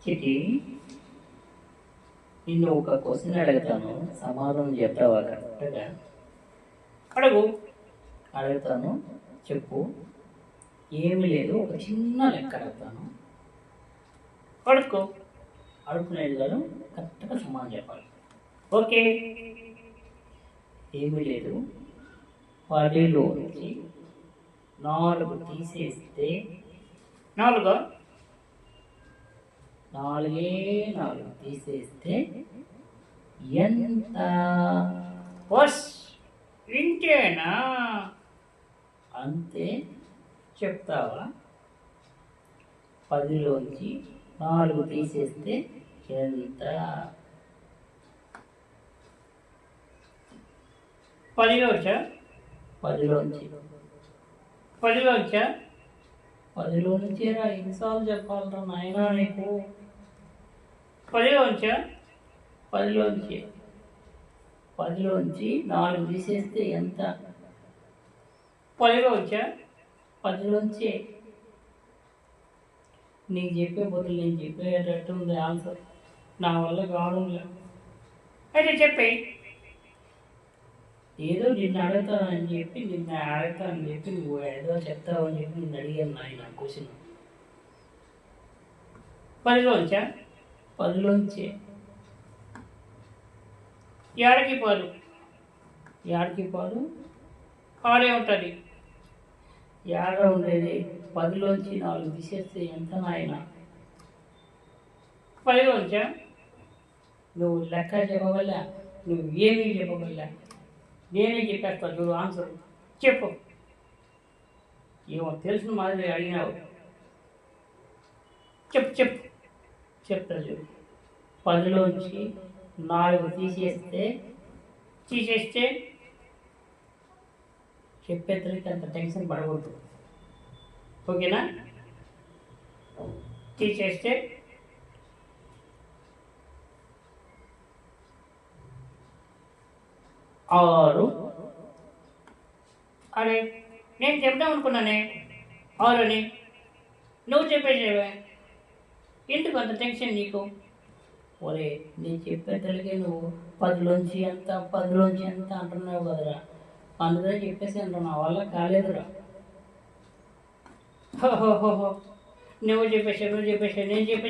చిటి, నిన్ను ఒక క్వశ్చన్ అడుగుతాను, సమాధానం చెప్తావా కరెక్ట్గా? అడుగు. అడుగుతాను, చెప్పు. ఏమీ లేదు, ఒక చిన్న లెక్క అడుగుతాను, అడుక్కో. అడుక్కునేది కాదు, కరెక్ట్గా సమాధానం చెప్పాలి. ఓకే. ఏమీ లేదు, 10లోంచి 4 తీసేస్తే 4 తీసేస్తే ఎంత? బస్ ఇంతేనా? అంతే. చెప్తావా? 10లోంచి 4 తీసేస్తే ఎంత? 10లోంచా? 10లో నుంచి ఎన్నిసార్లు చెప్పాలరా నాయనా నీకు? 10లోంచి 4 తీసేస్తే ఎంత? 10లోంచి నీకు చెప్పే బదులు నేను చెప్పేటట్టు ఉంది ఆన్సర్. నా వల్ల కావడం లేదు. అయితే చెప్పే. ఏదో నిన్ను అడుగుతానని చెప్పి నువ్వు ఏదో చెప్తావని చెప్పి నిన్ను అడిగాను నాయన క్వశ్చన్. 10లోంచి ఏడకి పాలు ఆడే ఉంటుంది. ఏడ ఉండేది? 10లోంచి 4 తీసేస్తే ఎంత నాయన? 10లోంచా? నువ్వు లెక్క చెప్పగల, నువ్వు ఏమీ చెప్పగల, నేనే చెప్పేస్తా చూడు ఆన్సర్. చెప్పు. ఏమో తెలిసిన మాదిరి అడిగినావు. చెప్తా చూడు. 10లోంచి 4 తీసేస్తే చెప్పేద్దరికి అంత టెన్షన్ పడకూడదు. ఓకేనా? తీసేస్తే 6. అరే, నేను చెప్దాం అనుకున్నానే 6 అని, నువ్వు చెప్పేసేవే. ఎందుకు అంత టెన్షన్ నీకు? ఒరే, నేను చెప్పేటలిగే నువ్వు 10లోంచి ఎంత అంటున్నావు కదరా, అందుకనే చెప్పేసి అంట. నా వల్ల కాలేదురా. నువ్వు చెప్పేసావు, నేను చెప్పేసి